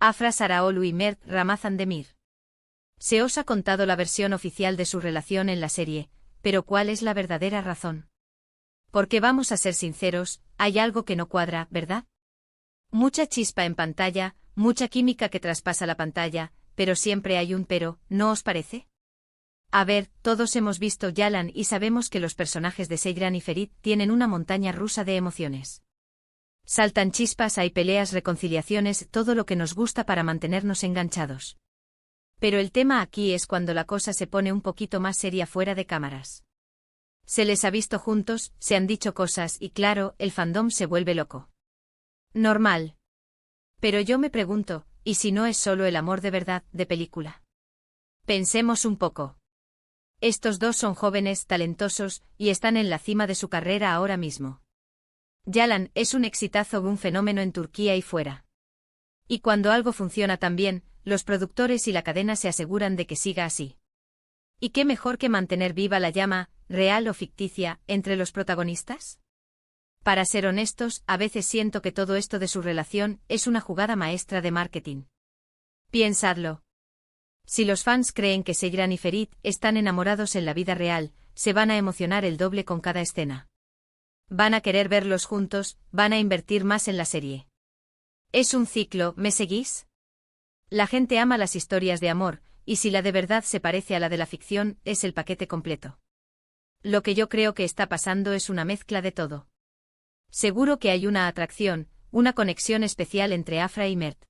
Afra Saraholu y Mert Ramazan Demir. Se os ha contado la versión oficial de su relación en la serie, pero ¿cuál es la verdadera razón? Porque vamos a ser sinceros, hay algo que no cuadra, ¿verdad? Mucha chispa en pantalla, mucha química que traspasa la pantalla, pero siempre hay un pero, ¿no os parece? A ver, todos hemos visto Yalan y sabemos que los personajes de Seyran y Ferit tienen una montaña rusa de emociones. Saltan chispas, hay peleas, reconciliaciones, todo lo que nos gusta para mantenernos enganchados. Pero el tema aquí es cuando la cosa se pone un poquito más seria fuera de cámaras. Se les ha visto juntos, se han dicho cosas y claro, el fandom se vuelve loco. Normal. Pero yo me pregunto, ¿y si no es solo el amor de verdad, de película? Pensemos un poco. Estos dos son jóvenes, talentosos, y están en la cima de su carrera ahora mismo. Yalan es un exitazo, un fenómeno en Turquía y fuera. Y cuando algo funciona tan bien, los productores y la cadena se aseguran de que siga así. ¿Y qué mejor que mantener viva la llama, real o ficticia, entre los protagonistas? Para ser honestos, a veces siento que todo esto de su relación es una jugada maestra de marketing. Piensadlo. Si los fans creen que Seyran y Ferit están enamorados en la vida real, se van a emocionar el doble con cada escena. Van a querer verlos juntos, van a invertir más en la serie. Es un ciclo, ¿me seguís? La gente ama las historias de amor, y si la de verdad se parece a la de la ficción, es el paquete completo. Lo que yo creo que está pasando es una mezcla de todo. Seguro que hay una atracción, una conexión especial entre Afra y Mert.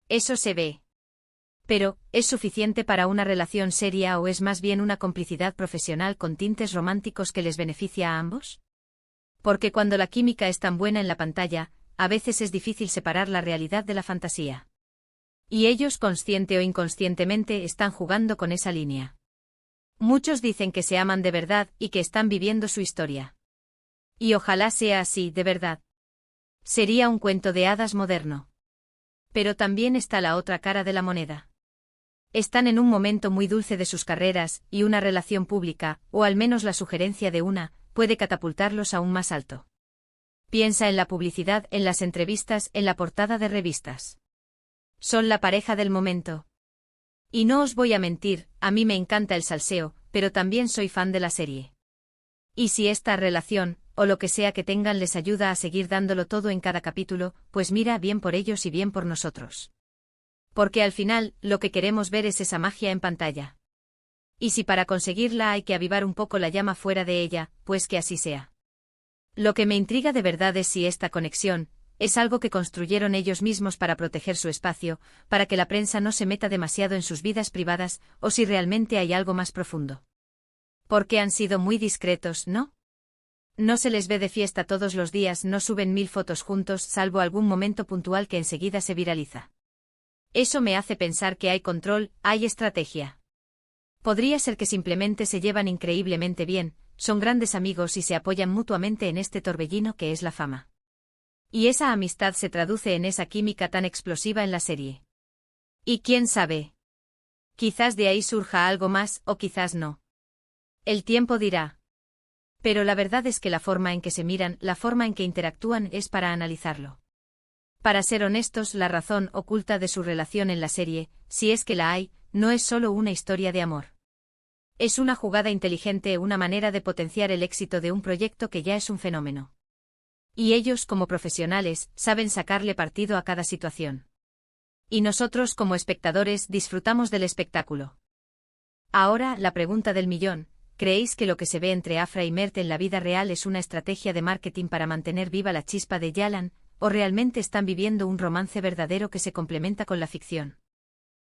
Eso se ve. Pero, ¿es suficiente para una relación seria o es más bien una complicidad profesional con tintes románticos que les beneficia a ambos? Porque cuando la química es tan buena en la pantalla, a veces es difícil separar la realidad de la fantasía. Y ellos, consciente o inconscientemente, están jugando con esa línea. Muchos dicen que se aman de verdad y que están viviendo su historia. Y ojalá sea así, de verdad. Sería un cuento de hadas moderno. Pero también está la otra cara de la moneda. Están en un momento muy dulce de sus carreras, y una relación pública, o al menos la sugerencia de una, puede catapultarlos aún más alto. Piensa en la publicidad, en las entrevistas, en la portada de revistas. Son la pareja del momento. Y no os voy a mentir, a mí me encanta el salseo, pero también soy fan de la serie. Y si esta relación, o lo que sea que tengan, les ayuda a seguir dándolo todo en cada capítulo, pues mira, bien por ellos y bien por nosotros. Porque al final, lo que queremos ver es esa magia en pantalla. Y si para conseguirla hay que avivar un poco la llama fuera de ella, pues que así sea. Lo que me intriga de verdad es si esta conexión es algo que construyeron ellos mismos para proteger su espacio, para que la prensa no se meta demasiado en sus vidas privadas, o si realmente hay algo más profundo. Porque han sido muy discretos, ¿no? No se les ve de fiesta todos los días, no suben 1000 fotos juntos, salvo algún momento puntual que enseguida se viraliza. Eso me hace pensar que hay control, hay estrategia. Podría ser que simplemente se llevan increíblemente bien, son grandes amigos y se apoyan mutuamente en este torbellino que es la fama. Y esa amistad se traduce en esa química tan explosiva en la serie. Y quién sabe. Quizás de ahí surja algo más, o quizás no. El tiempo dirá. Pero la verdad es que la forma en que se miran, la forma en que interactúan es para analizarlo. Para ser honestos, la razón oculta de su relación en la serie, si es que la hay, no es solo una historia de amor. Es una jugada inteligente, una manera de potenciar el éxito de un proyecto que ya es un fenómeno. Y ellos, como profesionales, saben sacarle partido a cada situación. Y nosotros, como espectadores, disfrutamos del espectáculo. Ahora, la pregunta del millón: ¿creéis que lo que se ve entre Afra y Mert en la vida real es una estrategia de marketing para mantener viva la chispa de Yalan, o realmente están viviendo un romance verdadero que se complementa con la ficción?